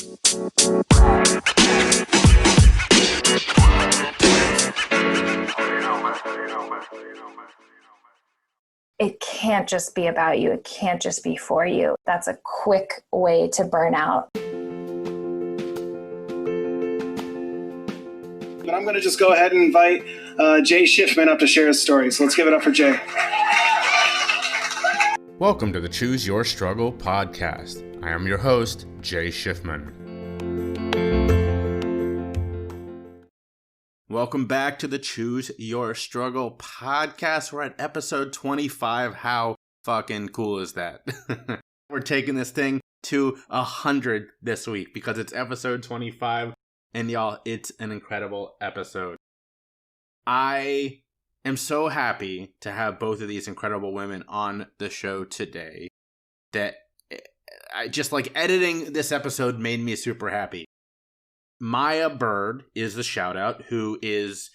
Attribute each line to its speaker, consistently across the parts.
Speaker 1: It can't just be about you. It can't just be for you. That's a quick way to burn out.
Speaker 2: But I'm going to just go ahead and invite Jay Shifman up to share his story. So let's give it up for Jay.
Speaker 3: Welcome to the Choose Your Struggle podcast. I am your host, Jay Shifman. Welcome back to the Choose Your Struggle podcast. We're at episode 25. How fucking cool is that? We're taking this thing to 100 this week because it's episode 25. And y'all, it's an incredible episode. I am so happy to have both of these incredible women on the show today that I just like editing this episode made me super happy. Miyah Byrd is the shout out, who is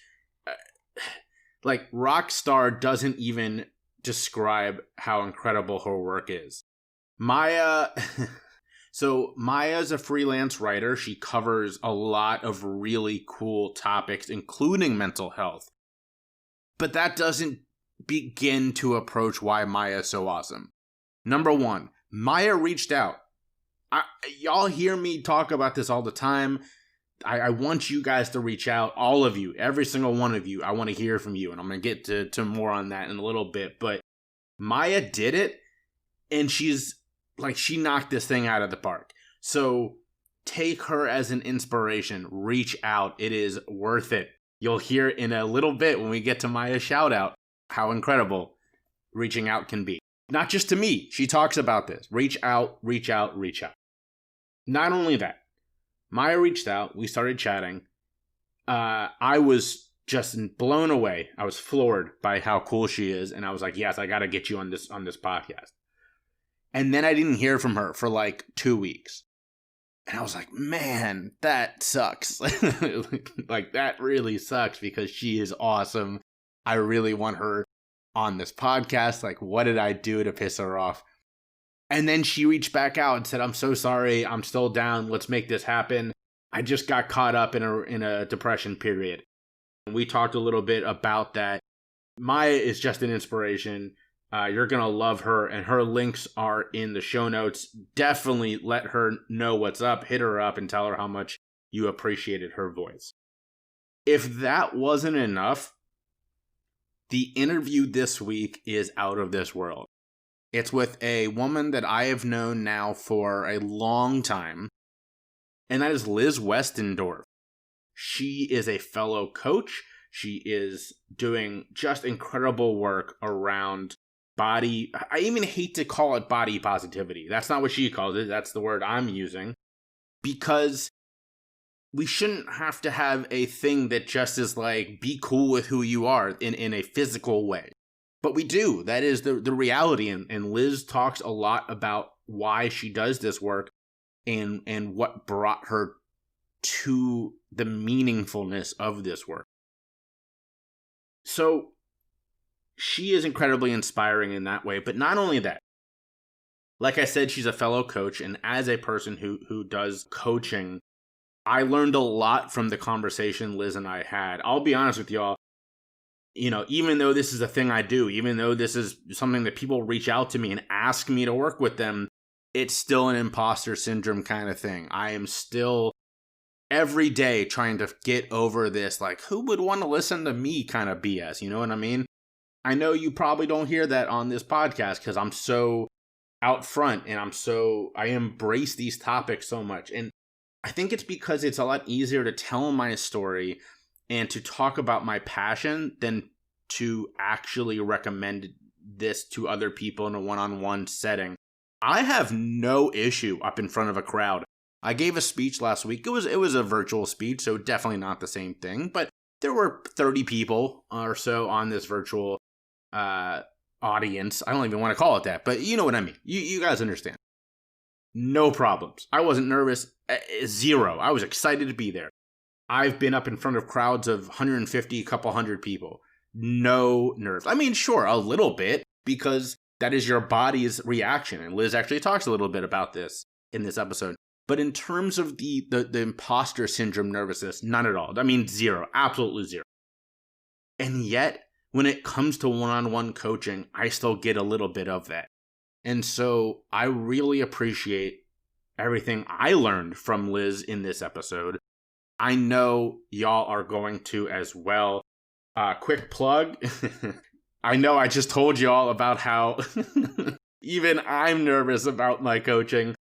Speaker 3: like Rockstar doesn't even describe how incredible her work is. Miyah's a freelance writer. She covers a lot of really cool topics, including mental health. But that doesn't begin to approach why Miyah is so awesome. Number one, Miyah reached out. Y'all hear me talk about this all the time. I want you guys to reach out, all of you, every single one of you. I want to hear from you, and I'm going to get to more on that in a little bit. But Miyah did it, and she knocked this thing out of the park. So take her as an inspiration. Reach out. It is worth it. You'll hear in a little bit when we get to Miyah's shout out how incredible reaching out can be. Not just to me. She talks about this. Reach out, reach out, reach out. Not only that, Miyah reached out. We started chatting. I was just blown away. I was floored by how cool she is. And I was like, yes, I got to get you on this podcast. And then I didn't hear from her for like 2 weeks. And I was like, man, that sucks. Like, that really sucks because she is awesome. I really want her on this podcast. Like, what did I do to piss her off? And then she reached back out and said, I'm so sorry. I'm still down. Let's make this happen. I just got caught up in a depression period. And we talked a little bit about that. Miyah is just an inspiration. You're going to love her, and her links are in the show notes. Definitely let her know what's up. Hit her up and tell her how much you appreciated her voice. If that wasn't enough, the interview this week is out of this world. It's with a woman that I have known now for a long time, and that is Liz Westendorf. She is a fellow coach. She is doing just incredible work around body. I even hate to call it body positivity. That's not what she calls it. That's the word I'm using. Because we shouldn't have to have a thing that just is like, be cool with who you are in a physical way. But we do. That is the reality. And Liz talks a lot about why she does this work and what brought her to the meaningfulness of this work. So she is incredibly inspiring in that way. But not only that, like I said, she's a fellow coach. And as a person who does coaching, I learned a lot from the conversation Liz and I had. I'll be honest with y'all. You know, even though this is a thing I do, even though this is something that people reach out to me and ask me to work with them, it's still an imposter syndrome kind of thing. I am still every day trying to get over this, like, who would want to listen to me kind of BS, you know what I mean? I know you probably don't hear that on this podcast because I'm so out front and I embrace these topics so much. And I think it's because it's a lot easier to tell my story and to talk about my passion than to actually recommend this to other people in a one-on-one setting. I have no issue up in front of a crowd. I gave a speech last week. It was a virtual speech, so definitely not the same thing. But there were 30 people or so on this virtual audience. I don't even want to call it that, but you know what I mean. You guys understand. No problems. I wasn't nervous. Zero. I was excited to be there. I've been up in front of crowds of 150, a couple hundred people. No nerves. I mean, sure, a little bit, because that is your body's reaction. And Liz actually talks a little bit about this in this episode. But in terms of the imposter syndrome nervousness, none at all. I mean, zero, absolutely zero. And yet, when it comes to one-on-one coaching, I still get a little bit of that. And so I really appreciate everything I learned from Liz in this episode. I know y'all are going to as well. Quick plug. I know I just told y'all about how even I'm nervous about my coaching.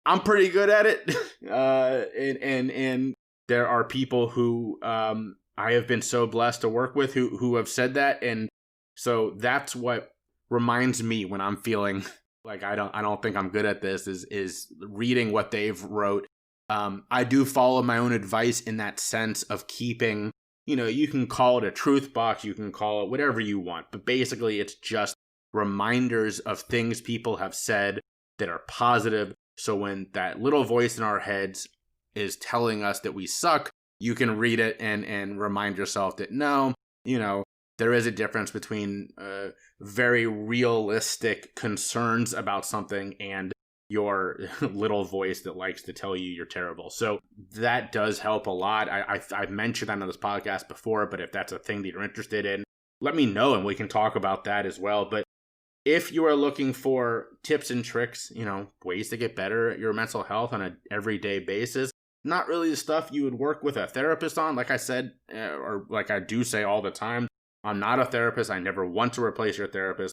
Speaker 3: I'm pretty good at it. And there are people who I have been so blessed to work with who have said that. And so that's what reminds me when I'm feeling like I don't think I'm good at this is reading what they've wrote. I do follow my own advice in that sense of keeping, you can call it a truth box, you can call it whatever you want, but basically it's just reminders of things people have said that are positive. So when that little voice in our heads is telling us that we suck, you can read it and remind yourself that no, there is a difference between very realistic concerns about something and your little voice that likes to tell you you're terrible. So that does help a lot. I've mentioned that on this podcast before, but if that's a thing that you're interested in, let me know and we can talk about that as well. But if you are looking for tips and tricks, ways to get better at your mental health on an everyday basis, not really the stuff you would work with a therapist on. Like I said, or like I do say all the time, I'm not a therapist. I never want to replace your therapist.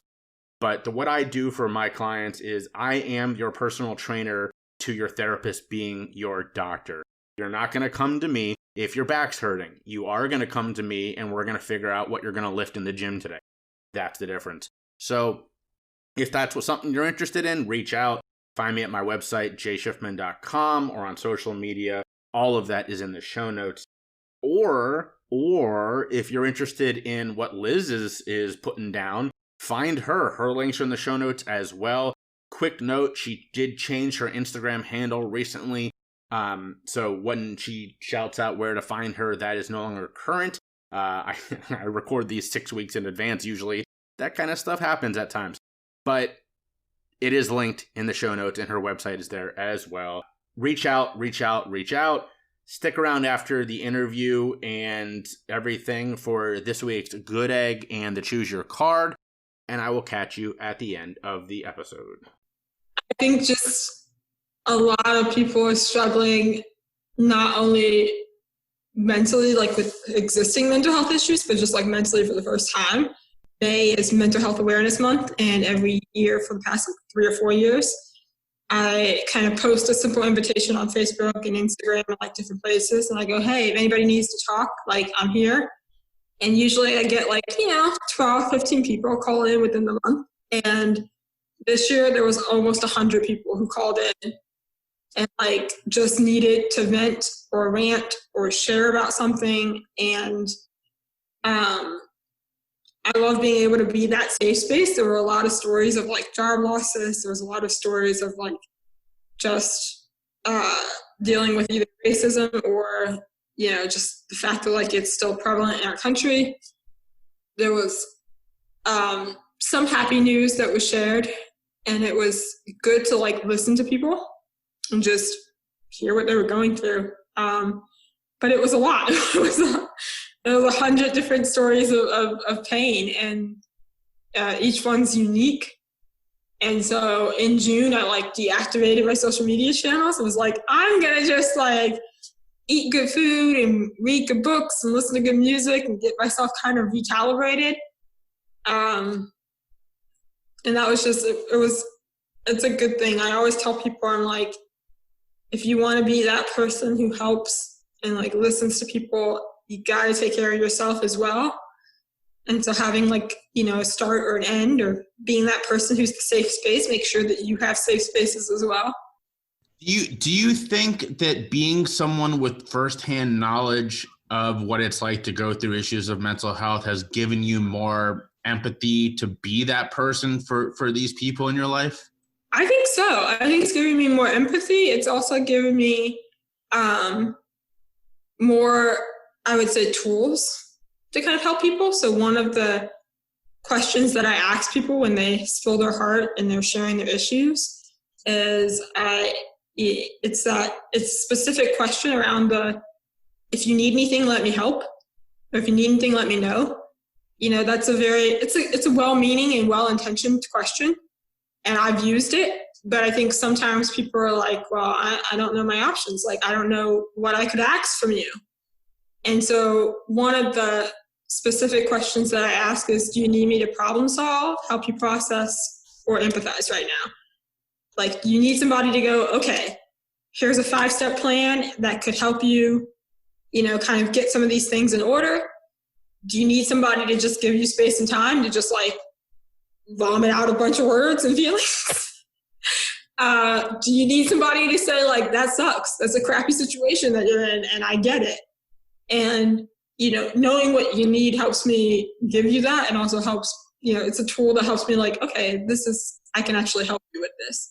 Speaker 3: But what I do for my clients is I am your personal trainer to your therapist being your doctor. You're not going to come to me if your back's hurting. You are going to come to me and we're going to figure out what you're going to lift in the gym today. That's the difference. So if that's something you're interested in, reach out. Find me at my website, jshifman.com, or on social media. All of that is in the show notes. Or if you're interested in what Liz is putting down, find her. Her links are in the show notes as well. Quick note, she did change her Instagram handle recently. So when she shouts out where to find her, that is no longer current. I record these 6 weeks in advance usually. That kind of stuff happens at times. But it is linked in the show notes and her website is there as well. Reach out. Stick around after the interview and everything for this week's Good Egg and the Choose Your Card. And I will catch you at the end of the episode.
Speaker 4: I think just a lot of people are struggling not only mentally, like with existing mental health issues, but just like mentally for the first time. May is Mental Health Awareness Month, and every year for the past 3 or 4 years, I kind of post a simple invitation on Facebook and Instagram and like different places, and I go, hey, if anybody needs to talk, like I'm here. And usually I get 12, 15 people call in within the month. And this year there was almost 100 people who called in and just needed to vent or rant or share about something. And I love being able to be that safe space. There were a lot of stories of job losses. There was a lot of stories of just dealing with either racism or, just the fact that it's still prevalent in our country. There was some happy news that was shared, and it was good to listen to people and just hear what they were going through. But it was a lot. There was 100 different stories of pain, and each one's unique. And so in June, I deactivated my social media channels. I was I'm gonna just eat good food and read good books and listen to good music and get myself kind of recalibrated. And that was just, it's a good thing. I always tell people, I'm if you want to be that person who helps and listens to people, you got to take care of yourself as well. And so having a start or an end, or being that person who's the safe space, make sure that you have safe spaces as well.
Speaker 5: Do you think that being someone with firsthand knowledge of what it's like to go through issues of mental health has given you more empathy to be that person for these people in your life?
Speaker 4: I think so. I think it's giving me more empathy. It's also given me more, I would say, tools to kind of help people. So one of the questions that I ask people when they spill their heart and they're sharing their issues is I It's a specific question around if you need anything, let me help. Or if you need anything, let me know. That's it's a well-meaning and well-intentioned question. And I've used it, but I think sometimes people are like, well, I don't know my options. Like, I don't know what I could ask from you. And so one of the specific questions that I ask is, do you need me to problem solve, help you process, or empathize right now? Like, you need somebody to go, okay, here's a 5-step plan that could help you, kind of get some of these things in order. Do you need somebody to just give you space and time to just like vomit out a bunch of words and feelings? Do you need somebody to say like, that sucks, that's a crappy situation that you're in, and I get it? And, knowing what you need helps me give you that, and also helps, it's a tool that helps me like, okay, I can actually help you with this.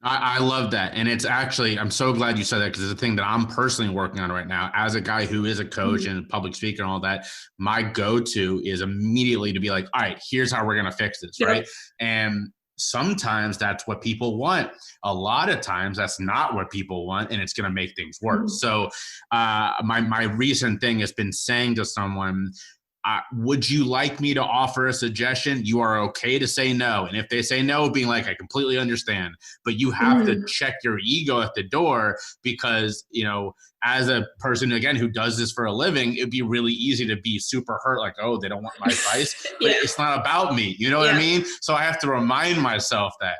Speaker 5: I love that. And it's actually, I'm so glad you said that, because it's a thing that I'm personally working on right now. As a guy who is a coach and public speaker and all that, my go-to is immediately to be like, all right, here's how we're going to fix this, right? And sometimes that's what people want. A lot of times that's not what people want, and it's going to make things worse. So my recent thing has been saying to someone, would you like me to offer a suggestion? You are okay to say no. And if they say no, being like, I completely understand, but you have to check your ego at the door, because, as a person, again, who does this for a living, it'd be really easy to be super hurt. Like, oh, they don't want my advice, but it's not about me. You know what I mean? So I have to remind myself that,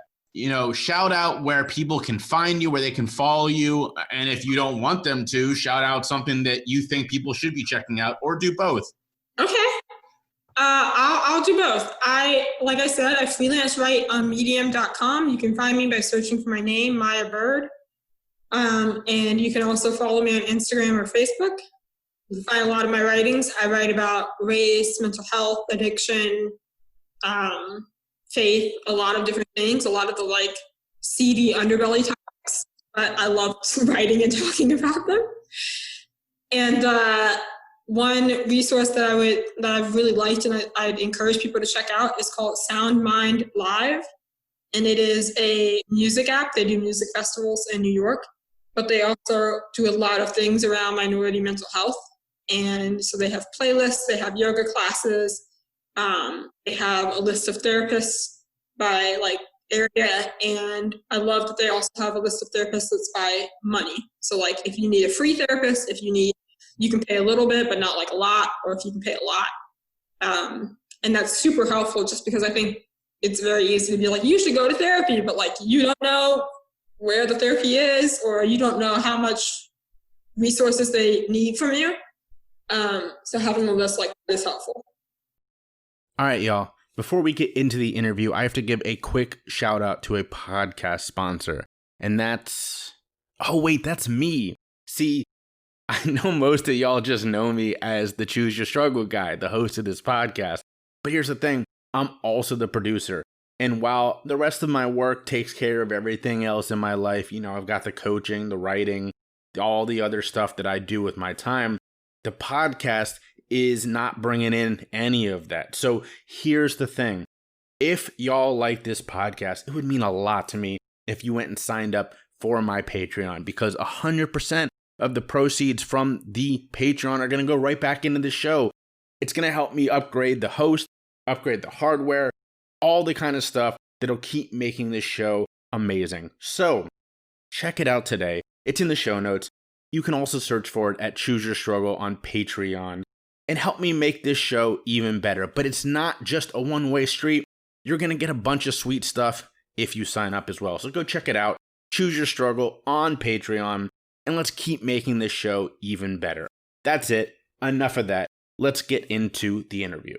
Speaker 5: shout out where people can find you, where they can follow you. And if you don't want them to, shout out something that you think people should be checking out, or do both.
Speaker 4: Okay. I'll do both. Like I said, I freelance write on medium.com. You can find me by searching for my name, Miyah Byrd. And you can also follow me on Instagram or Facebook. You can find a lot of my writings. I write about race, mental health, addiction, faith, a lot of different things, a lot of the like seedy underbelly topics, but I love writing and talking about them. And, one resource that I've really liked and I'd encourage people to check out is called Sound Mind Live. And it is a music app. They do music festivals in New York, but they also do a lot of things around minority mental health. And so they have playlists, they have yoga classes, they have a list of therapists by like area. And I love that they also have a list of therapists that's by money. So like if you need a free therapist, you can pay a little bit, but not like a lot, or if you can pay a lot. And that's super helpful, just because I think it's very easy to be like, you should go to therapy, but like, you don't know where the therapy is, or you don't know how much resources they need from you. So having a list like that is helpful.
Speaker 3: All right, y'all. Before we get into the interview, I have to give a quick shout out to a podcast sponsor. And that's me. See, I know most of y'all just know me as the Choose Your Struggle guy, the host of this podcast. But here's the thing, I'm also the producer. And while the rest of my work takes care of everything else in my life, I've got the coaching, the writing, all the other stuff that I do with my time, the podcast is not bringing in any of that. So here's the thing. If y'all like this podcast, it would mean a lot to me if you went and signed up for my Patreon, because 100% of the proceeds from the Patreon are going to go right back into the show. It's going to help me upgrade the host, upgrade the hardware, all the kind of stuff that'll keep making this show amazing. So check it out today. It's in the show notes. You can also search for it at Choose Your Struggle on Patreon and help me make this show even better. But it's not just a one-way street. You're going to get a bunch of sweet stuff if you sign up as well. So go check it out. Choose Your Struggle on Patreon. And let's keep making this show even better. That's it. Enough of that. Let's get into the interview.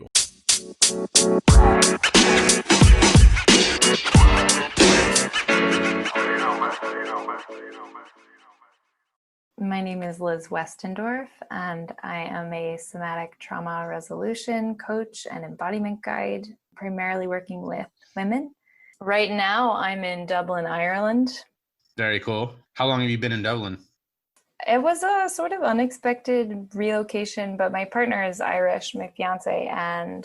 Speaker 1: My name is Liz Westendorf, and I am a somatic trauma resolution coach and embodiment guide, primarily working with women. Right now, I'm in Dublin, Ireland.
Speaker 5: Very cool. How long have you been in Dublin?
Speaker 1: It was a sort of unexpected relocation, but my partner is Irish, my fiance, and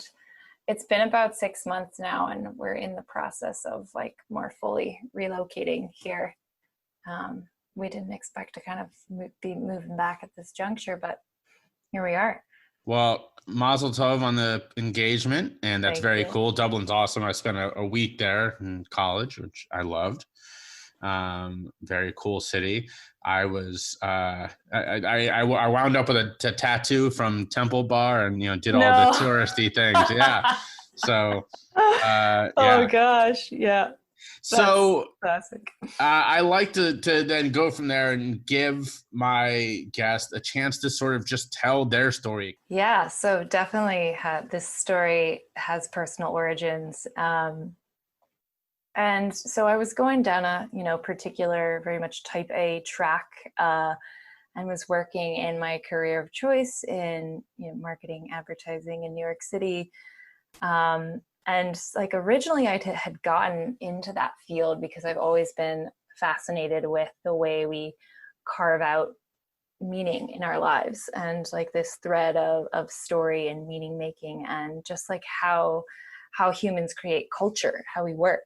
Speaker 1: it's been about 6 months now, and we're in the process of like more fully relocating here. We didn't expect to kind of be moving back at this juncture, but here we are.
Speaker 5: Well, Mazel Tov on the engagement, and that's very cool. Dublin's awesome. I spent a week there in college, which I loved. Very cool city. I was I wound up with a tattoo from Temple Bar, and did all the touristy things. Yeah. So yeah.
Speaker 1: Oh gosh, yeah.
Speaker 5: So
Speaker 1: classic.
Speaker 5: I like to then go from there and give my guest a chance to sort of just tell their story.
Speaker 1: Yeah, so definitely this story has personal origins. And so I was going down a, particular, very much type A track, and was working in my career of choice in, marketing, advertising in New York City. And like originally I had gotten into that field because I've always been fascinated with the way we carve out meaning in our lives, and like this thread of story and meaning making, and just like how humans create culture, how we work.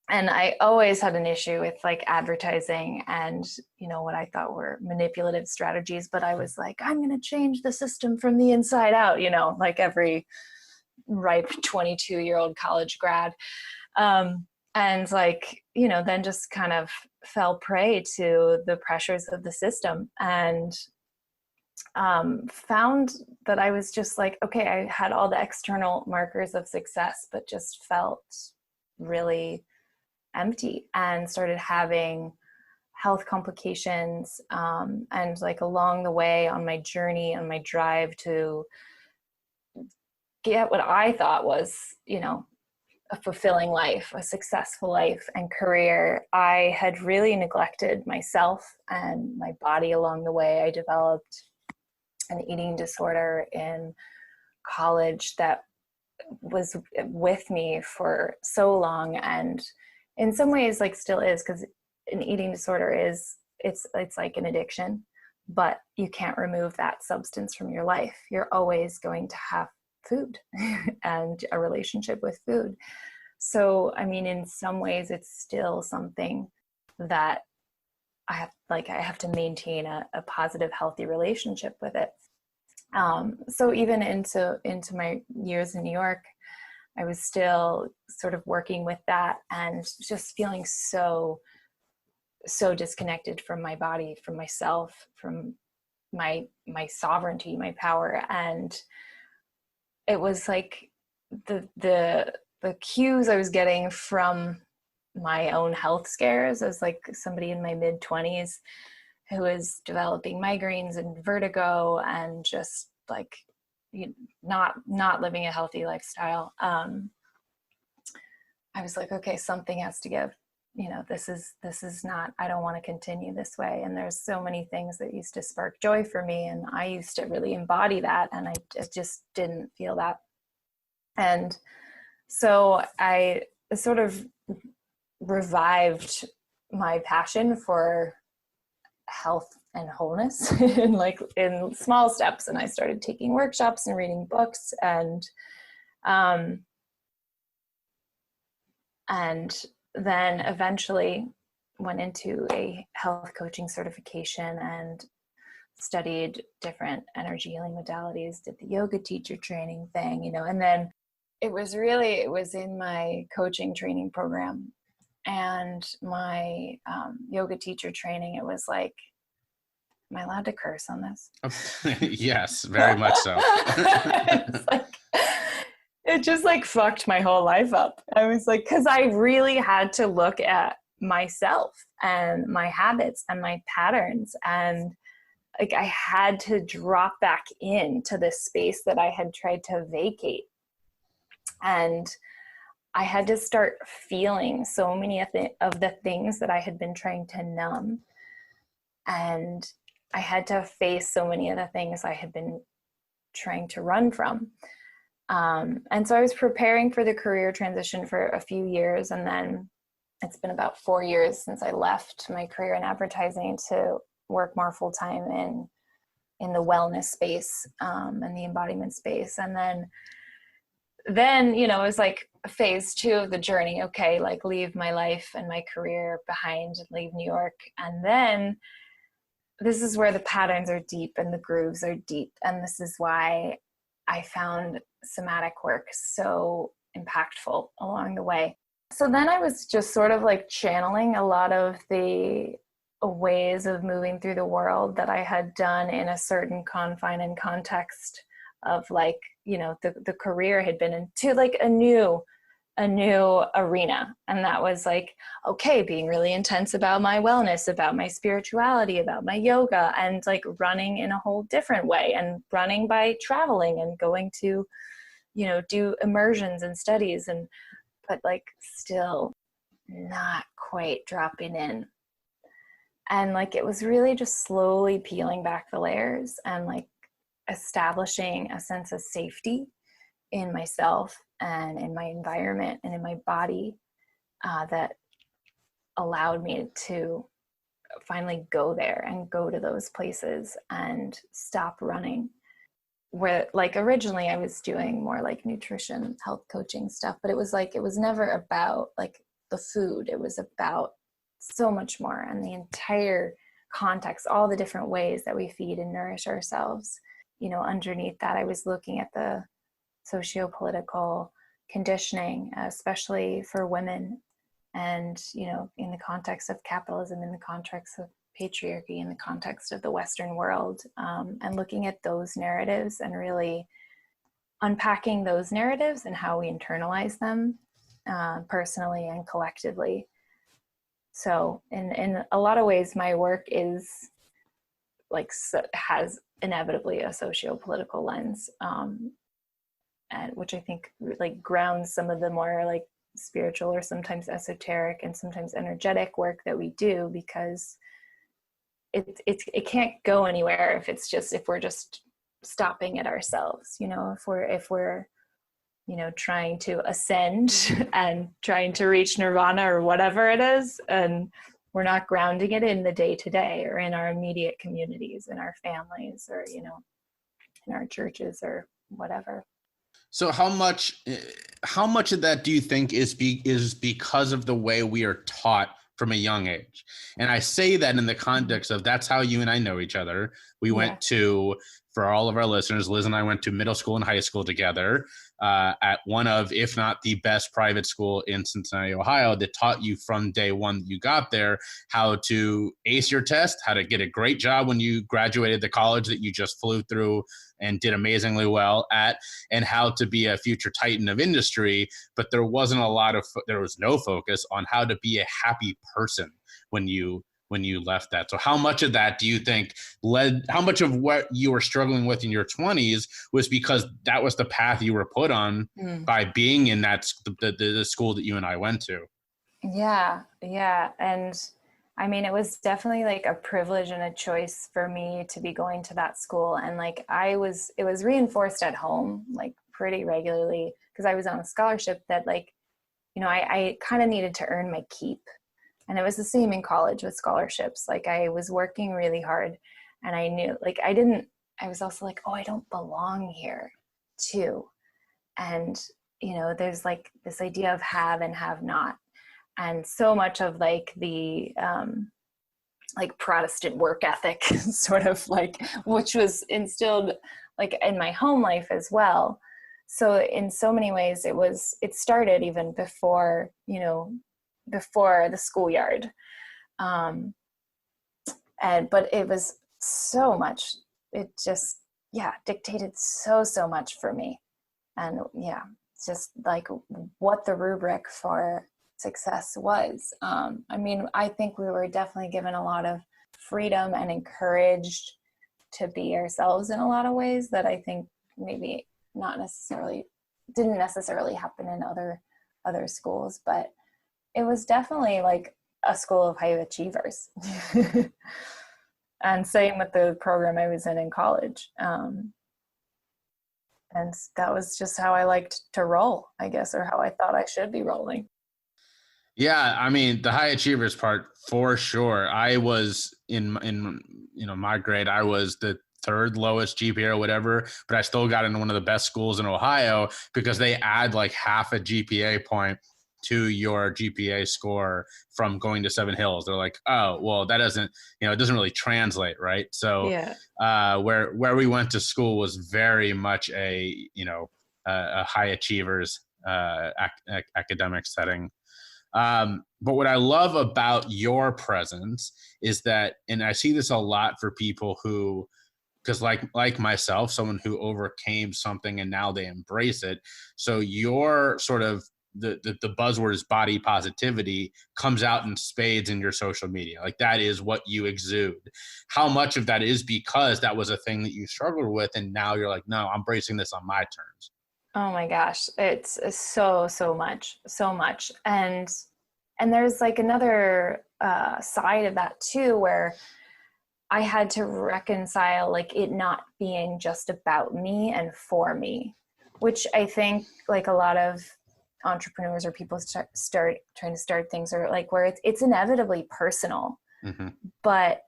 Speaker 1: And I always had an issue with like advertising and, what I thought were manipulative strategies, but I was like, I'm going to change the system from the inside out, like every ripe 22-year-old college grad. And like, then just kind of fell prey to the pressures of the system, and found that I was just like, okay, I had all the external markers of success, but just felt really empty, and started having health complications. And like along the way on my journey, on my drive to get what I thought was, a fulfilling life, a successful life and career, I had really neglected myself and my body along the way. I developed an eating disorder in college that was with me for so long, and in some ways like still is, because an eating disorder it's like an addiction, but you can't remove that substance from your life. You're always going to have food and a relationship with food. So, I mean, in some ways it's still something that I have to maintain a positive, healthy relationship with it. So even into my years in New York, I was still sort of working with that and just feeling so disconnected from my body, from myself, from my sovereignty, my power. And it was like the cues I was getting from my own health scares as like somebody in my mid-20s who was developing migraines and vertigo and just like not living a healthy lifestyle. I was like, okay, something has to give. This is not, I don't want to continue this way. And there's so many things that used to spark joy for me, and I used to really embody that, and I just didn't feel that. And so I sort of revived my passion for health and wholeness in small steps. And I started taking workshops and reading books, and then eventually went into a health coaching certification and studied different energy healing modalities, did the yoga teacher training thing, and then it was in my coaching training program and my yoga teacher training. It was like, am I allowed to curse on this?
Speaker 5: Yes, very much so.
Speaker 1: It just like fucked my whole life up. I was like, because I really had to look at myself and my habits and my patterns, and like I had to drop back into this space that I had tried to vacate. And I had to start feeling so many of the things that I had been trying to numb. And I had to face so many of the things I had been trying to run from. And so I was preparing for the career transition for a few years. And then it's been about 4 years since I left my career in advertising to work more full-time in the wellness space and the embodiment space. And then then, you know, it was like phase 2 of the journey. Okay, like leave my life and my career behind, leave New York. And then this is where the patterns are deep and the grooves are deep. And this is why I found somatic work so impactful along the way. So then I was just sort of like channeling a lot of the ways of moving through the world that I had done in a certain confine and context of like, you know, the career had been into like a new arena. And that was like, okay, being really intense about my wellness, about my spirituality, about my yoga, and like running in a whole different way, and running by traveling and going to, you know, do immersions and studies, and but like still not quite dropping in. And like it was really just slowly peeling back the layers and like establishing a sense of safety in myself and in my environment and in my body that allowed me to finally go there and go to those places and stop running. Where like originally I was doing more like nutrition, health coaching stuff, but it was like, it was never about like the food. It was about so much more, and the entire context, all the different ways that we feed and nourish ourselves. You know, underneath that, I was looking at the socio-political conditioning, especially for women, and, you know, in the context of capitalism, in the context of patriarchy, in the context of the Western world, and looking at those narratives and really unpacking those narratives and how we internalize them personally and collectively. So in a lot of ways, my work is like, has inevitably a socio-political lens, and which I think like grounds some of the more like spiritual or sometimes esoteric and sometimes energetic work that we do, because it can't go anywhere if we're just stopping at ourselves. You know, if we're you know, trying to ascend and trying to reach nirvana or whatever it is, and we're not grounding it in the day-to-day or in our immediate communities, in our families, or, you know, in our churches or whatever.
Speaker 5: So how much of that do you think is because of the way we are taught from a young age? And I say that in the context of that's how you and I know each other. We went to, for all of our listeners, Liz and I went to middle school and high school together at one of, if not the best private school in Cincinnati, Ohio, that taught you from day one that you got there how to ace your test, how to get a great job when you graduated the college that you just flew through and did amazingly well at, and how to be a future titan of industry. But there wasn't there was no focus on how to be a happy person when you left that. So how much of that do you think how much of what you were struggling with in your 20s was because that was the path you were put on by being in that the school that you and I went to?
Speaker 1: Yeah. And I mean, it was definitely like a privilege and a choice for me to be going to that school. And like it was reinforced at home, like pretty regularly, because I was on a scholarship that, like, you know, I kind of needed to earn my keep. And it was the same in college with scholarships. Like I was working really hard, and I knew, like, I was also like, oh, I don't belong here too. And, you know, there's like this idea of have and have not. And so much of like the like Protestant work ethic sort of like, which was instilled like in my home life as well. So in so many ways it started even before, you know, before the schoolyard. But it was so much, it just, dictated so much for me. And just like what the rubric for success was. I mean, I think we were definitely given a lot of freedom and encouraged to be ourselves in a lot of ways that I think maybe didn't necessarily happen in other schools, but it was definitely like a school of high achievers. And same with the program I was in college. And that was just how I liked to roll, I guess, or how I thought I should be rolling.
Speaker 5: Yeah, I mean, the high achievers part for sure. I was in my grade, I was the third lowest GPA or whatever, but I still got into one of the best schools in Ohio because they add like half a GPA point to your GPA score from going to Seven Hills. They're like, oh, well, that doesn't, it doesn't really translate, right? So where we went to school was very much a high achievers academic setting. But what I love about your presence is that, and I see this a lot for people who, because like myself, someone who overcame something and now they embrace it. So your sort of the buzzword is body positivity comes out in spades in your social media. Like that is what you exude. How much of that is because that was a thing that you struggled with and now you're like, no, I'm embracing this on my terms.
Speaker 1: Oh my gosh, it's so much. And there's like another side of that too, where I had to reconcile like it not being just about me and for me, which I think like a lot of entrepreneurs or people start trying to start things or like where it's inevitably personal, but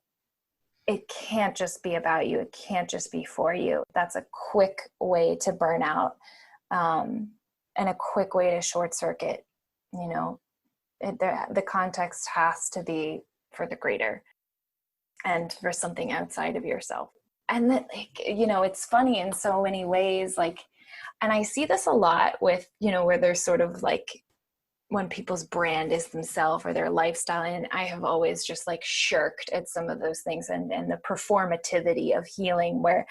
Speaker 1: it can't just be about you. It can't just be for you. That's a quick way to burn out. And a quick way to short circuit, the context has to be for the greater and for something outside of yourself. And that, it's funny in so many ways, like, and I see this a lot with, where there's sort of like when people's brand is themselves or their lifestyle. And I have always just like shirked at some of those things and the performativity of healing where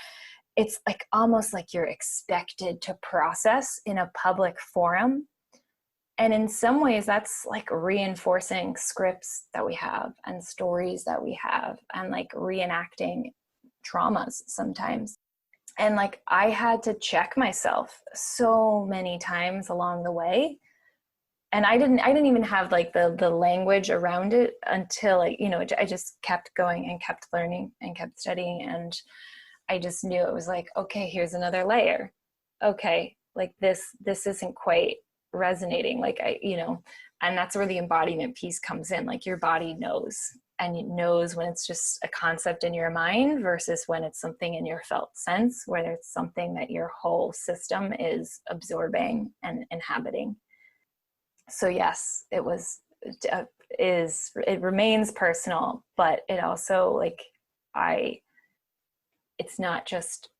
Speaker 1: it's like almost like you're expected to process in a public forum. And in some ways that's like reinforcing scripts that we have and stories that we have and like reenacting traumas sometimes. And like I had to check myself so many times along the way. And I didn't even have like the language around it until like, I just kept going and kept learning and kept studying. And I just knew it was like, okay, here's another layer. Okay, like this isn't quite resonating. Like and that's where the embodiment piece comes in. Like your body knows, and it knows when it's just a concept in your mind versus when it's something in your felt sense, where it's something that your whole system is absorbing and inhabiting. So yes, it remains personal, but it also like it's not just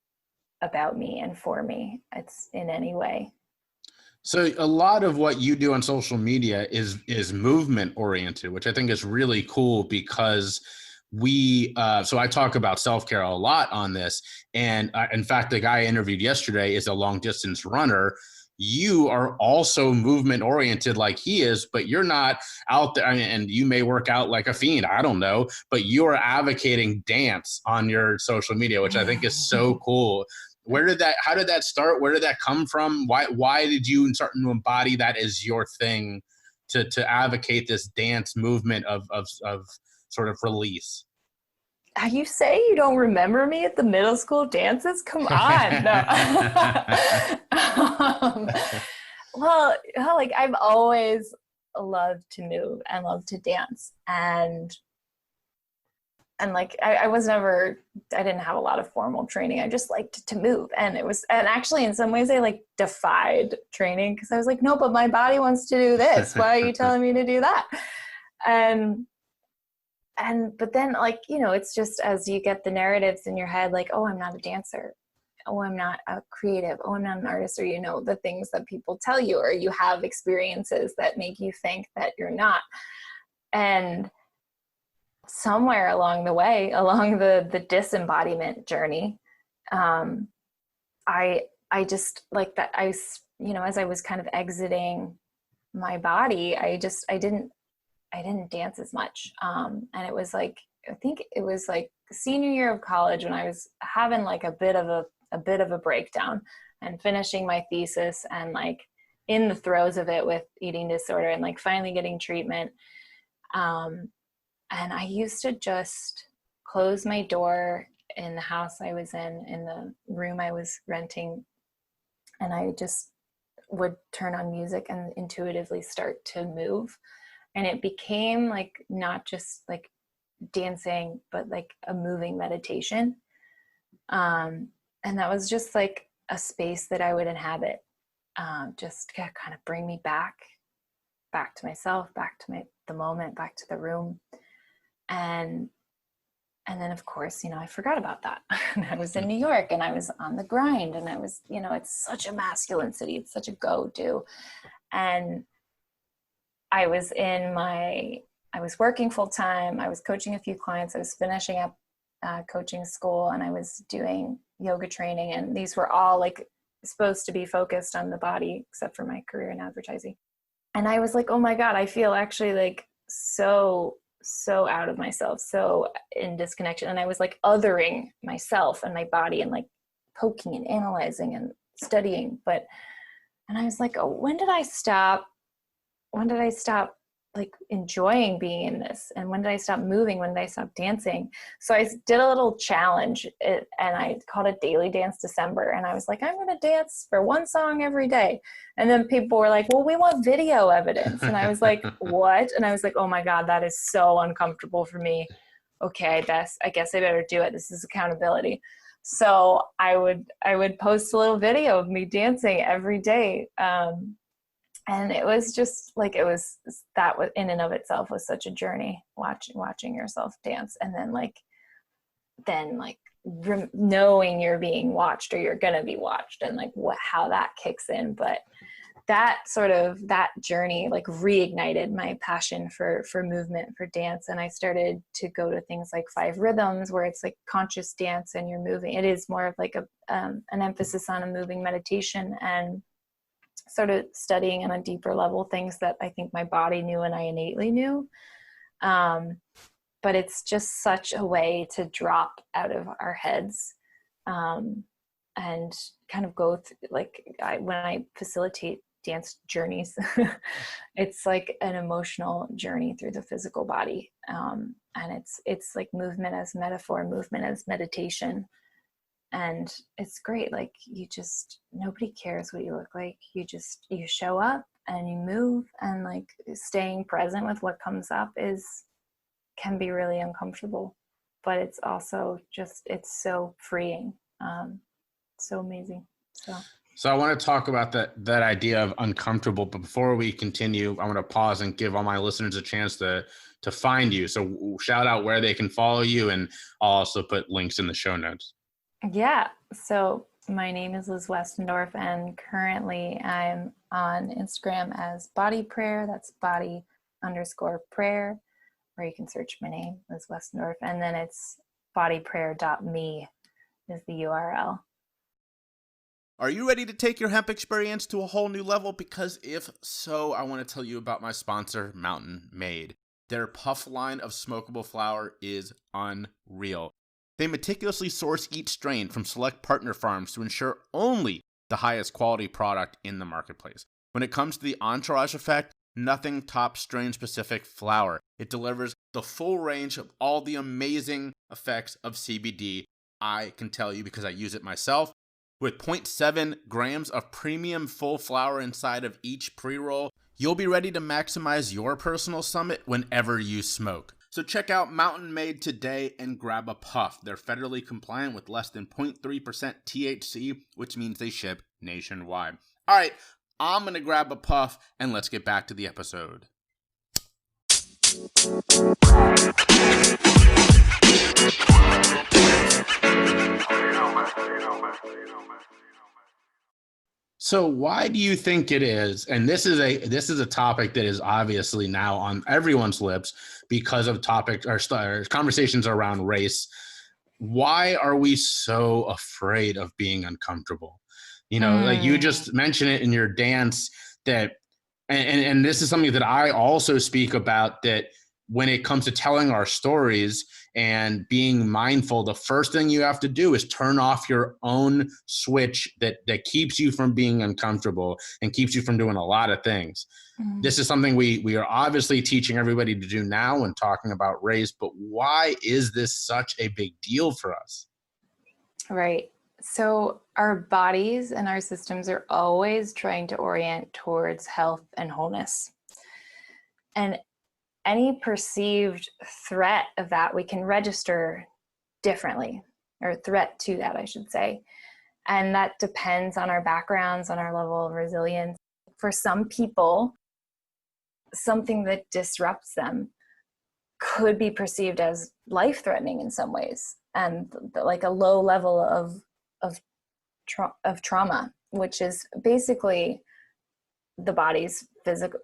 Speaker 1: about me and for me. It's in any way.
Speaker 5: So a lot of what you do on social media is movement oriented, which I think is really cool because so I talk about self-care a lot on this. And in fact, the guy I interviewed yesterday is a long distance runner. You are also movement oriented like he is, but you're not out there. And you may work out like a fiend, I don't know, but you are advocating dance on your social media, which I think is so cool. How did that start? Where did that come from? Why did you start to embody that as your thing to advocate this dance movement of sort of release?
Speaker 1: You say you don't remember me at the middle school dances? Come on. No. Well, like I've always loved to move and loved to dance. And like, I didn't have a lot of formal training. I just liked to move. And actually in some ways I like defied training because I was like, no, but my body wants to do this. Why are you telling me to do that? But then like, it's just as you get the narratives in your head, like, oh, I'm not a dancer. Oh, I'm not a creative. Oh, I'm not an artist. Or, the things that people tell you, or you have experiences that make you think that you're not. And somewhere along the way, along the disembodiment journey, I just like that as I was kind of exiting my body, I didn't dance as much. And it was like, I think it was like senior year of college when I was having like a bit of a breakdown and finishing my thesis and like in the throes of it with eating disorder and like finally getting treatment. And I used to just close my door in the house I was in the room I was renting. And I just would turn on music and intuitively start to move. And it became like not just like dancing, but like a moving meditation. And that was just like a space that I would inhabit, just to kind of bring me back to myself, back to the moment, back to the room. And then of course, I forgot about that. And I was in New York and I was on the grind, and I was, it's such a masculine city. It's such a go-to. And I was working full time. I was coaching a few clients. I was finishing up coaching school, and I was doing yoga training. And these were all like supposed to be focused on the body, except for my career in advertising. And I was like, oh my God, I feel actually like so out of myself, so in disconnection. And I was like othering myself and my body, and like poking and analyzing and studying. And I was like, oh, when did I stop like enjoying being in this? And when did I stop moving? When did I stop dancing? So I did a little challenge, and I called it Daily Dance December. And I was like, I'm going to dance for one song every day. And then people were like, well, we want video evidence. And I was like, what? And I was like, oh my God, that is so uncomfortable for me. Okay, I guess I better do it. This is accountability. So I would post a little video of me dancing every day. And it was just like, that was in and of itself was such a journey, watching yourself dance. And then knowing you're being watched, or you're going to be watched, and like how that kicks in. But that journey like reignited my passion for movement, for dance. And I started to go to things like 5 Rhythms, where it's like conscious dance and you're moving. It is more of like an emphasis on a moving meditation, and sort of studying on a deeper level things that I think my body knew and I innately knew. But it's just such a way to drop out of our heads, and kind of go through, when I facilitate dance journeys, it's like an emotional journey through the physical body. And it's like movement as metaphor, movement as meditation. And it's great. Like nobody cares what you look like. You show up and you move, and like staying present with what comes up can be really uncomfortable, but it's also it's so freeing. So amazing.
Speaker 5: So I want to talk about that idea of uncomfortable, but before we continue, I want to pause and give all my listeners a chance to find you. So shout out where they can follow you, and I'll also put links in the show notes.
Speaker 1: Yeah. So my name is Liz Westendorf, and currently I'm on Instagram as Body Prayer. That's body_prayer, or you can search my name, Liz Westendorf. And then it's bodyprayer.me is the URL.
Speaker 3: Are you ready to take your hemp experience to a whole new level? Because if so, I want to tell you about my sponsor, Mountain Made. Their puff line of smokable flower is unreal. They meticulously source each strain from select partner farms to ensure only the highest quality product in the marketplace. When it comes to the entourage effect, nothing tops strain-specific flower. It delivers the full range of all the amazing effects of CBD. I can tell you because I use it myself. With 0.7 grams of premium full flower inside of each pre-roll, you'll be ready to maximize your personal summit whenever you smoke. So check out Mountain Made today and grab a puff. They're federally compliant with less than 0.3% THC, which means they ship nationwide. All right, I'm going to grab a puff, and let's get back to the episode.
Speaker 5: So why do you think it is, and this is a topic that is obviously now on everyone's lips because of conversations around race, why are we so afraid of being uncomfortable? Like you just mentioned it in your dance, that and this is something that I also speak about, that when it comes to telling our stories and being mindful, the first thing you have to do is turn off your own switch that keeps you from being uncomfortable and keeps you from doing a lot of things. This is something we are obviously teaching everybody to do now when talking about race, but why is this such a big deal for us?
Speaker 1: Right. So our bodies and our systems are always trying to orient towards health and wholeness. And any perceived threat of that we can register differently. or threat to that, I should say. And that depends on our backgrounds, on our level of resilience. For some people, something that disrupts them could be perceived as life-threatening in some ways, and like a low level of trauma, which is basically the body's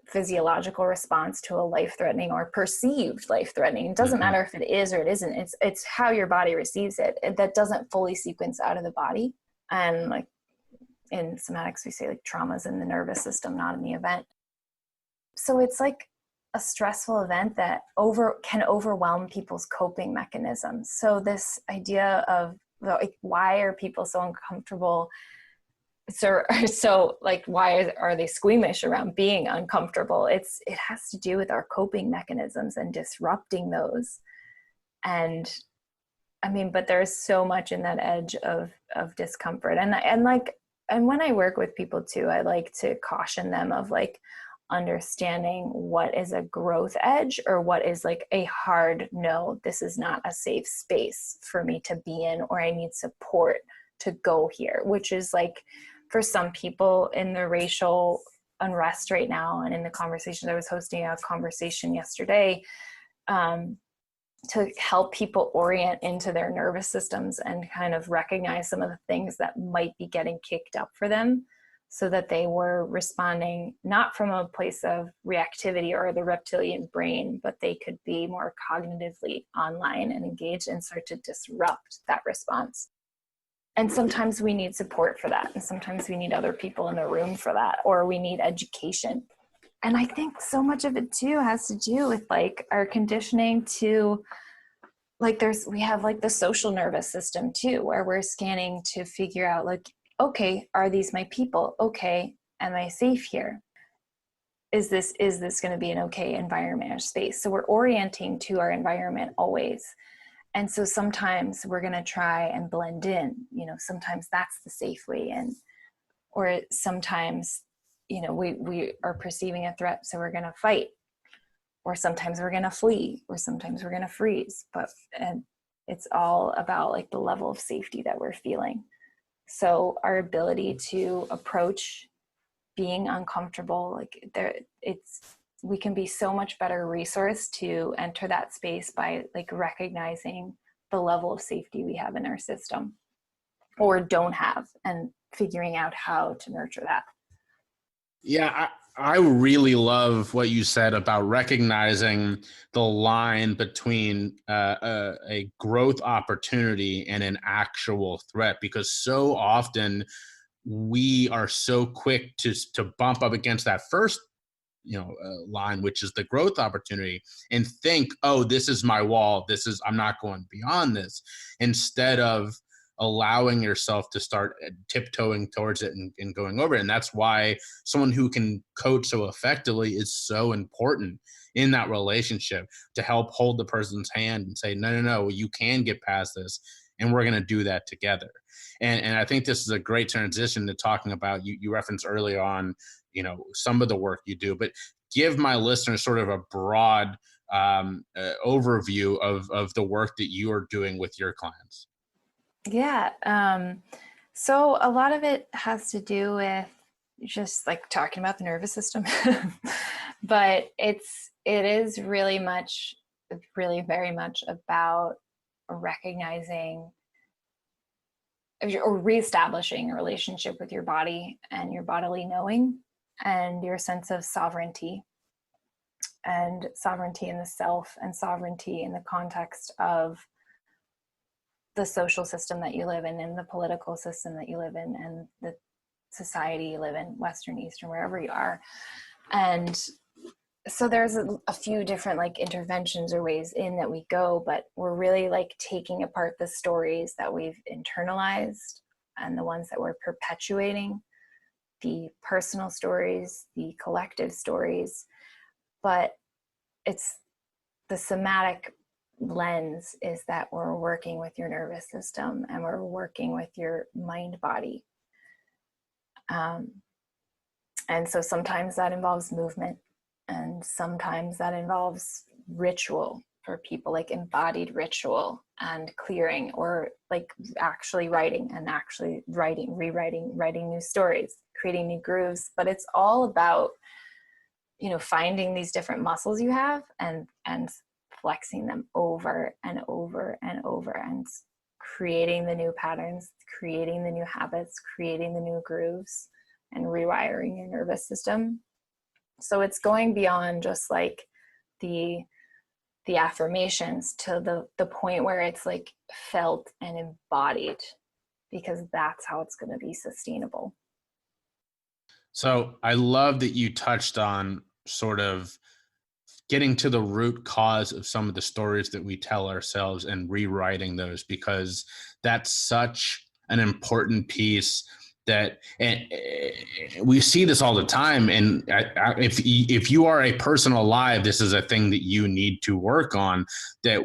Speaker 1: physiological response to a life-threatening or perceived life-threatening. It doesn't matter if it is or it isn't. It's how your body receives it. That doesn't fully sequence out of the body. And like in somatics, we say like trauma's in the nervous system, not in the event. So it's like a stressful event that can overwhelm people's coping mechanisms. So this idea of like, why are people so uncomfortable? So like, why are they squeamish around being uncomfortable? It has to do with our coping mechanisms and disrupting those. And I mean, but there's so much in that edge of discomfort. And when I work with people too, I like to caution them of like understanding what is a growth edge or what is like a hard no, this is not a safe space for me to be in, or I need support to go here, which is like for some people in the racial unrest right now. And in the conversations, I was hosting a conversation yesterday to help people orient into their nervous systems and kind of recognize some of the things that might be getting kicked up for them, so that they were responding not from a place of reactivity or the reptilian brain, but they could be more cognitively online and engaged and start to disrupt that response. And sometimes we need support for that. And sometimes we need other people in the room for that, or we need education. And I think so much of it too has to do with like our conditioning to like we have like the social nervous system too, where we're scanning to figure out like, okay, are these my people? Okay, am I safe here? Is this going to be an okay environment or space? So we're orienting to our environment always. And so sometimes we're going to try and blend in, sometimes that's the safe way in, or sometimes, we are perceiving a threat, so we're going to fight, or sometimes we're going to flee, or sometimes we're going to freeze. And it's all about like the level of safety that we're feeling. So our ability to approach being uncomfortable, we can be so much better resourced to enter that space by like recognizing the level of safety we have in our system or don't have, and figuring out how to nurture that.
Speaker 5: Yeah, I really love what you said about recognizing the line between a growth opportunity and an actual threat, because so often we are so quick to bump up against that first line, which is the growth opportunity, and think, oh, this is my wall. I'm not going beyond this, instead of allowing yourself to start tiptoeing towards it and going over it. And that's why someone who can coach so effectively is so important in that relationship, to help hold the person's hand and say, no, you can get past this, and we're going to do that together. And I think this is a great transition to talking about, you referenced early on, some of the work you do, but give my listeners sort of a broad overview of the work that you are doing with your clients.
Speaker 1: Yeah. So a lot of it has to do with just like talking about the nervous system, but it is really very much about recognizing or reestablishing a relationship with your body and your bodily knowing and your sense of sovereignty, and sovereignty in the self, and sovereignty in the context of the social system that you live in, and the political system that you live in, and the society you live in, Western, Eastern, wherever you are. And so there's a few different like interventions or ways in that we go, but we're really like taking apart the stories that we've internalized and the ones that we're perpetuating, the personal stories, the collective stories. But it's the somatic lens is that we're working with your nervous system, and we're working with your mind body. And so sometimes that involves movement, and sometimes that involves ritual for people, like embodied ritual. and clearing, or like actually writing and actually writing new stories, creating new grooves. But it's all about, finding these different muscles you have and flexing them over and over and over, and creating the new patterns, creating the new habits, creating the new grooves, and rewiring your nervous system. So it's going beyond just like the affirmations to the point where it's like felt and embodied, because that's how it's going to be sustainable.
Speaker 5: So I love that you touched on sort of getting to the root cause of some of the stories that we tell ourselves and rewriting those, because that's such an important piece that, and we see this all the time. And if you are a person alive, this is a thing that you need to work on, that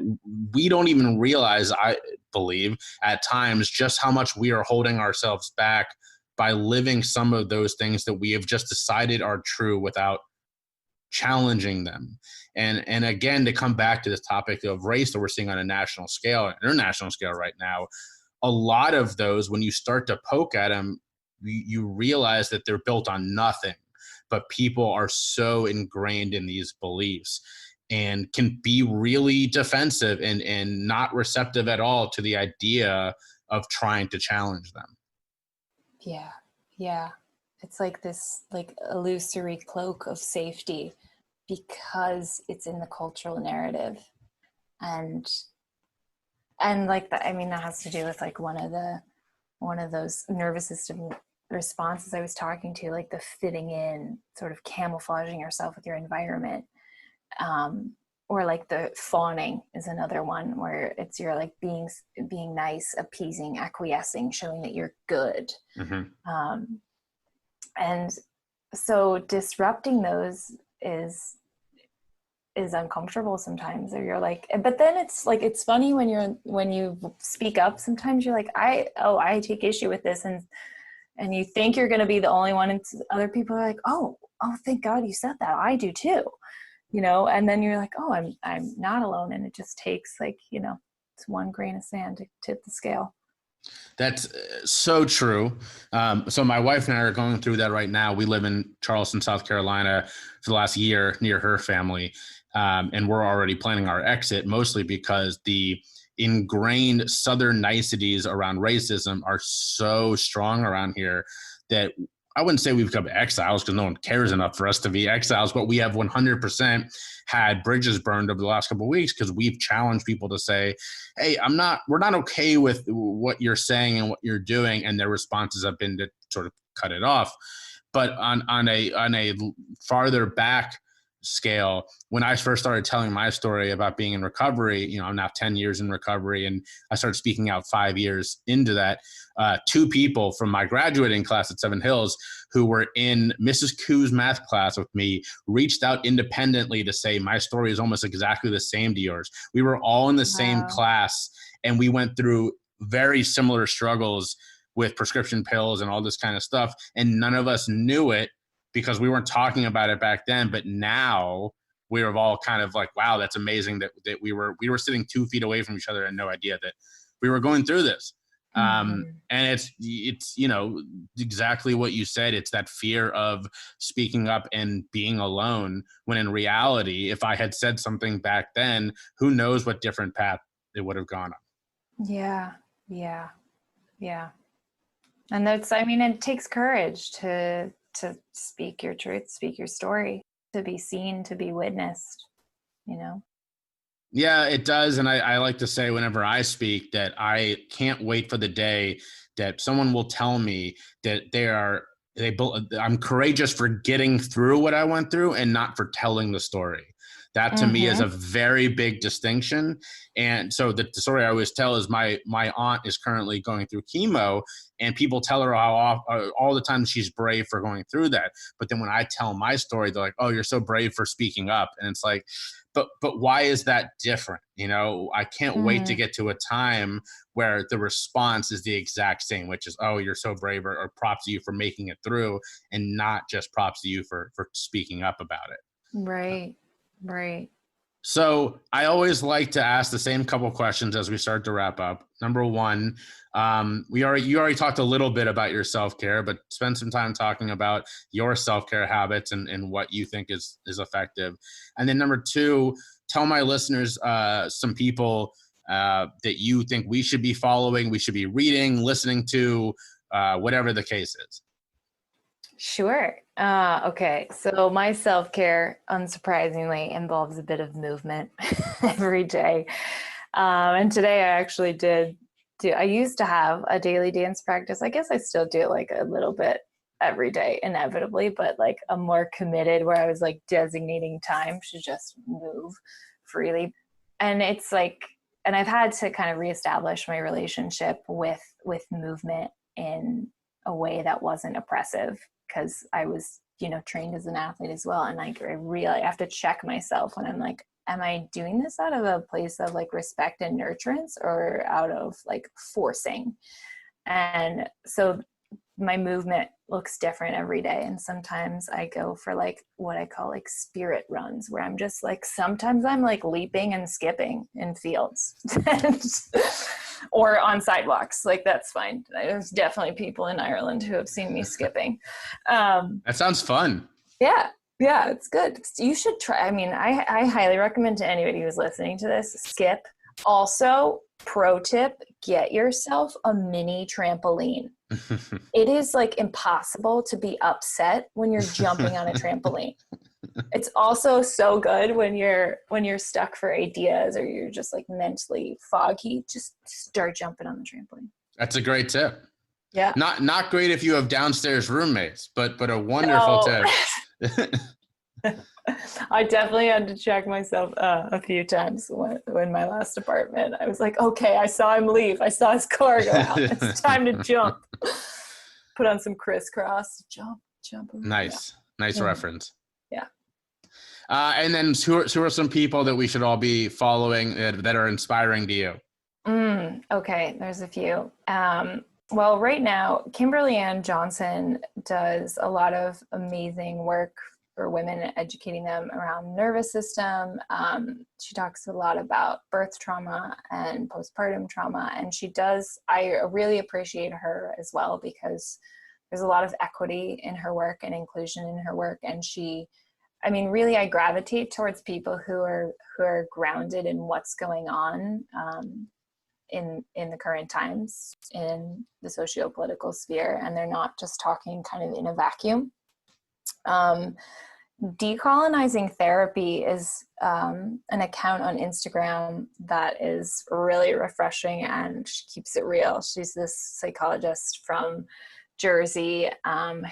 Speaker 5: we don't even realize, I believe at times, just how much we are holding ourselves back by living some of those things that we have just decided are true without challenging them. And again, to come back to this topic of race that we're seeing on a national scale, an international scale right now, a lot of those, when you start to poke at them, you realize that they're built on nothing, but people are so ingrained in these beliefs and can be really defensive and not receptive at all to the idea of trying to challenge them.
Speaker 1: Yeah. It's like this like illusory cloak of safety, because it's in the cultural narrative. And like that, I mean, that has to do with like one of those nervous system responses I was talking to, like the fitting in, sort of camouflaging yourself with your environment. Or like the fawning is another one, where it's you're like being nice, appeasing, acquiescing, showing that you're good.
Speaker 5: Mm-hmm.
Speaker 1: And so disrupting those is uncomfortable sometimes, or you're like, but then it's like, it's funny when you speak up, sometimes you're like, I take issue with this, and you think you're going to be the only one, and other people are like, oh, thank God you said that, I do too, and then you're like, oh, I'm not alone. And it just takes like, it's one grain of sand to tip the scale.
Speaker 5: That's so true. So my wife and I are going through that right now. We live in Charleston, South Carolina for the last year near her family. And we're already planning our exit, mostly because the ingrained Southern niceties around racism are so strong around here that I wouldn't say we've become exiles, because no one cares enough for us to be exiles, but we have 100% had bridges burned over the last couple of weeks, because we've challenged people to say, hey, we're not okay with what you're saying and what you're doing. And their responses have been to sort of cut it off. But on a farther back scale, when I first started telling my story about being in recovery, I'm now 10 years in recovery, and I started speaking out 5 years into that. 2 people from my graduating class at Seven Hills who were in Mrs. Koo's math class with me reached out independently to say, my story is almost exactly the same to yours. We were all in the same class, and we went through very similar struggles with prescription pills and all this kind of stuff. And none of us knew it, because we weren't talking about it back then. But now we were all kind of like, wow, that's amazing that we were sitting 2 feet away from each other and no idea that we were going through this. And it's exactly what you said. It's that fear of speaking up and being alone, when in reality, if I had said something back then, who knows what different path it would have gone on.
Speaker 1: Yeah. And it takes courage to speak your truth, speak your story, to be seen, to be witnessed,
Speaker 5: Yeah, it does. And I like to say whenever I speak that I can't wait for the day that someone will tell me that I'm courageous for getting through what I went through and not for telling the story. That to me is a very big distinction. And so the story I always tell is my aunt is currently going through chemo, and people tell her all the time she's brave for going through that. But then when I tell my story, they're like, oh, you're so brave for speaking up. And it's like, but why is that different? I can't wait to get to a time where the response is the exact same, which is, oh, you're so brave, or props to you for making it through, and not just props to you for speaking up about it.
Speaker 1: Right.
Speaker 5: So I always like to ask the same couple questions as we start to wrap up. Number one, you already talked a little bit about your self-care, but spend some time talking about your self-care habits and what you think is effective. And then number two, tell my listeners some people that you think we should be following, we should be reading, listening to, whatever the case is.
Speaker 1: Sure. Okay. So my self-care, unsurprisingly, involves a bit of movement every day. And today I actually I used to have a daily dance practice. I guess I still do like a little bit every day, inevitably, but like a more committed where I was like designating time to just move freely. And it's like, and I've had to kind of reestablish my relationship with movement in a way that wasn't oppressive, because I was, trained as an athlete as well. And like, I really have to check myself when I'm like, am I doing this out of a place of like respect and nurturance or out of like forcing? And so my movement looks different every day. And sometimes I go for like what I call like spirit runs, where I'm just like, sometimes I'm like leaping and skipping in fields or on sidewalks. Like, that's fine. There's definitely people in Ireland who have seen me skipping.
Speaker 5: That sounds fun.
Speaker 1: Yeah, it's good. You should try. I mean, I highly recommend to anybody who's listening to this, skip. Also, pro tip, get yourself a mini trampoline. It is like impossible to be upset when you're jumping on a trampoline. It's also so good when you're stuck for ideas or you're just like mentally foggy. Just start jumping on the trampoline.
Speaker 5: That's a great tip.
Speaker 1: Yeah.
Speaker 5: Not great if you have downstairs roommates, but a wonderful tip.
Speaker 1: I definitely had to check myself a few times when my last apartment. I was like, okay, I saw him leave. I saw his car go out. It's time to jump. Put on some crisscross. Jump.
Speaker 5: Nice. Yeah. Nice reference.
Speaker 1: Yeah.
Speaker 5: And then who are some people that we should all be following that are inspiring to you?
Speaker 1: Okay, there's a few. Well, right now, Kimberly Ann Johnson does a lot of amazing work for women, educating them around nervous system. She talks a lot about birth trauma and postpartum trauma, and I really appreciate her as well, because there's a lot of equity in her work and inclusion in her work. And really, I gravitate towards people who are grounded in what's going on in the current times in the socio-political sphere, and they're not just talking kind of in a vacuum. Decolonizing Therapy is an account on Instagram that is really refreshing, and she keeps it real. She's this psychologist from Jersey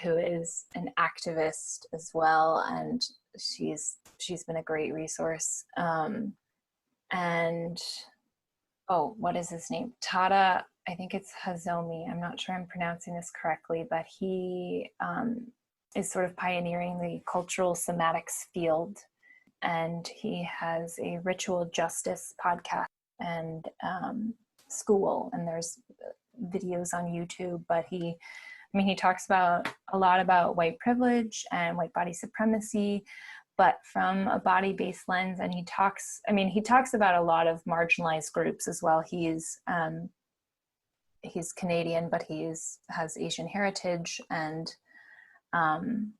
Speaker 1: who is an activist as well, and she's been a great resource. What is his name? Tada, I think it's Hazomi. I'm not sure I'm pronouncing this correctly, but he is sort of pioneering the cultural somatics field. And he has a ritual justice podcast and school, and there's videos on YouTube, but he talks a lot about white privilege and white body supremacy, but from a body-based lens. And he talks about a lot of marginalized groups as well. He's Canadian, but has Asian heritage, and I'm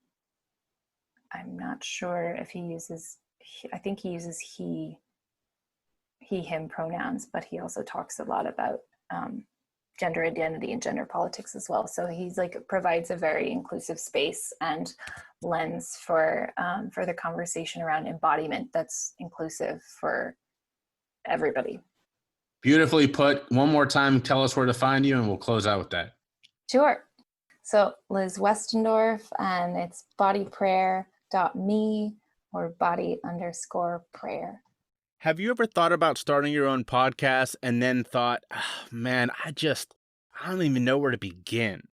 Speaker 1: not sure if I think he uses he, him pronouns, but he also talks a lot about gender identity and gender politics as well. So he's provides a very inclusive space and lens for the conversation around embodiment that's inclusive for everybody.
Speaker 5: Beautifully put. One more time, tell us where to find you, and we'll close out with that.
Speaker 1: Sure. So Liz Westendorf, and it's bodyprayer.me or body_prayer.
Speaker 3: Have you ever thought about starting your own podcast and then thought, man, I don't even know where to begin?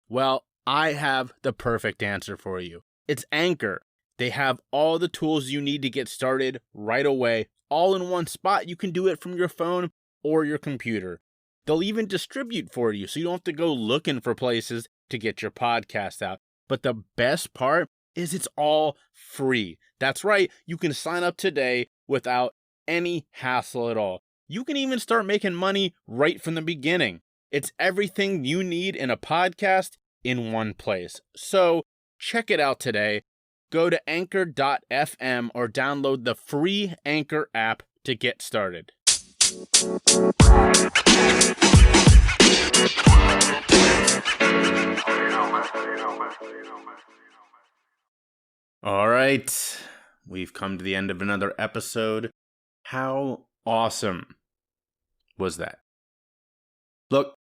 Speaker 3: Well, I have the perfect answer for you. It's Anchor. They have all the tools you need to get started right away, all in one spot. You can do it from your phone or your computer. They'll even distribute for you, so you don't have to go looking for places to get your podcast out. But the best part is it's all free. That's right, you can sign up today without any hassle at all. You can even start making money right from the beginning. It's everything you need in a podcast in one place. So check it out today. Go to anchor.fm or download the free Anchor app to get started. All right, we've come to the end of another episode. How awesome was that? Look,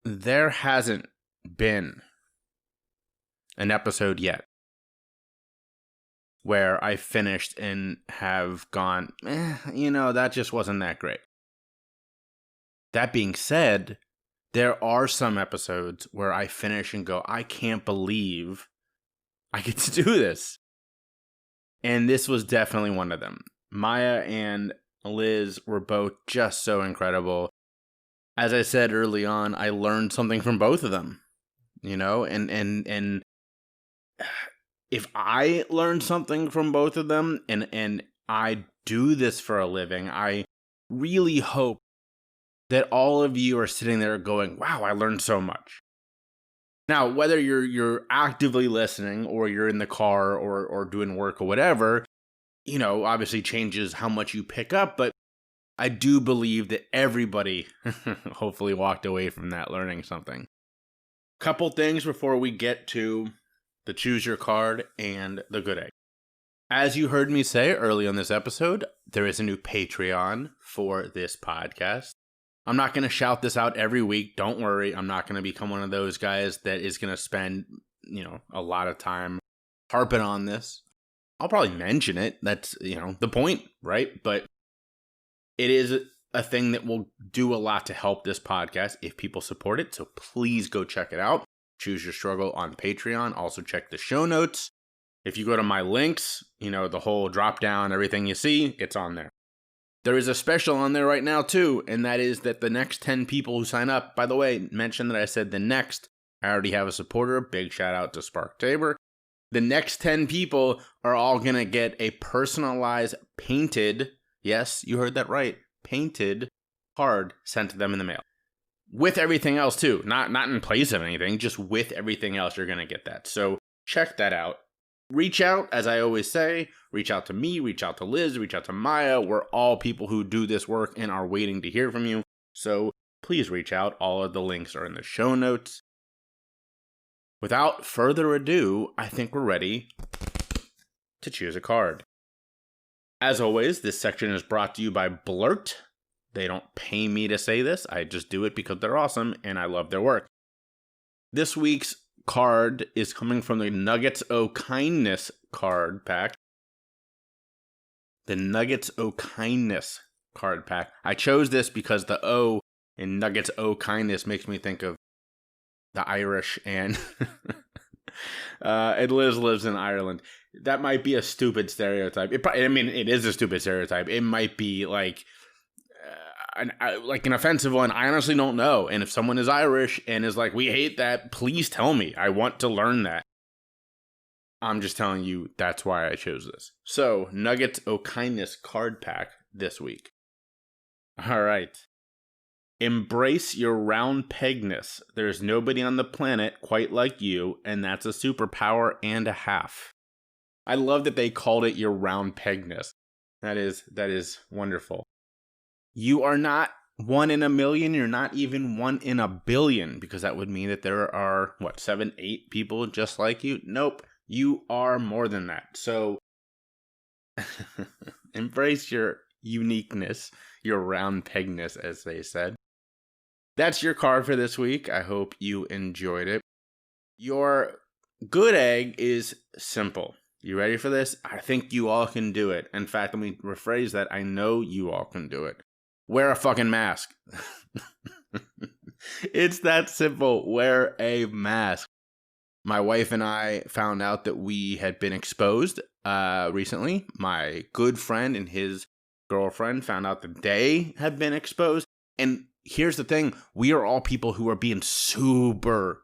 Speaker 3: there hasn't been an episode yet where I finished and have gone, that just wasn't that great. That being said, there are some episodes where I finish and go, I can't believe I get to do this. And this was definitely one of them. Miyah and Liz were both just so incredible. As I said early on, I learned something from both of them, and if I learned something from both of them and I do this for a living, I really hope that all of you are sitting there going, wow, I learned so much. Now, whether you're actively listening or you're in the car or doing work or whatever, obviously changes how much you pick up, but I do believe that everybody hopefully walked away from that learning something. Couple things before we get to the Choose Your Card and the Good Egg. As you heard me say early on this episode, there is a new Patreon for this podcast. I'm not going to shout this out every week. Don't worry. I'm not going to become one of those guys that is going to spend, a lot of time harping on this. I'll probably mention it. That's, the point, right? But it is a thing that will do a lot to help this podcast if people support it. So please go check it out. Choose Your Struggle on Patreon. Also check the show notes. If you go to my links, the whole drop down, everything you see, it's on there. There is a special on there right now too, and that is that the next 10 people who sign up, by the way, mention that I said the next. I already have a supporter. Big shout out to Spark Tabor. The next 10 people are all going to get a personalized painted, yes, you heard that right, painted card sent to them in the mail. With everything else too, not in place of anything, just with everything else you're going to get that. So check that out. Reach out, as I always say, reach out to me, reach out to Liz, reach out to Miyah. We're all people who do this work and are waiting to hear from you. So please reach out. All of the links are in the show notes. Without further ado, I think we're ready to choose a card. As always, this section is brought to you by Blurt. They don't pay me to say this. I just do it because they're awesome and I love their work. This week's card is coming from the Nuggets O' Kindness card pack. The Nuggets O' Kindness card pack. I chose this because the O in Nuggets O' Kindness makes me think of the Irish and Liz lives in Ireland. That might be a stupid stereotype. It is a stupid stereotype. It might be like an offensive one. I honestly don't know. And if someone is Irish and is like, we hate that, please tell me. I want to learn that. I'm just telling you that's why I chose this. So, Nuggets O' Kindness card pack this week. All right. Embrace your round pegness. There's nobody on the planet quite like you, and that's a superpower and a half. I love that they called it your round pegness. That is wonderful. You are not 1 in a million. You're not even 1 in a billion, because that would mean that there are, 7, 8 people just like you? Nope. You are more than that. So embrace your uniqueness, your round pegness, as they said. That's your card for this week. I hope you enjoyed it. Your good egg is simple. You ready for this? I think you all can do it. In fact, let me rephrase that. I know you all can do it. Wear a fucking mask. It's that simple. Wear a mask. My wife and I found out that we had been exposed recently. My good friend and his girlfriend found out that they had been exposed. And here's the thing. We are all people who are being super,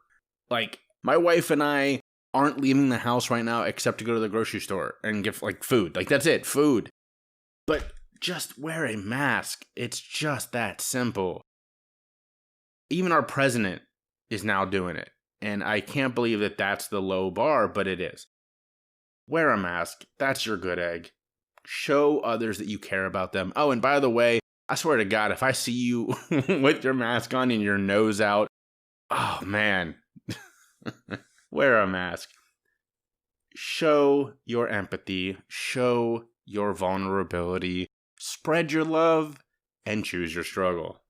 Speaker 3: my wife and I aren't leaving the house right now except to go to the grocery store and get like food. Like that's it, food. But just wear a mask. It's just that simple. Even our president is now doing it. And I can't believe that that's the low bar, but it is. Wear a mask. That's your good egg. Show others that you care about them. Oh, and by the way, I swear to God, if I see you with your mask on and your nose out, oh man, wear a mask. Show your empathy. Show your vulnerability. Spread your love and choose your struggle.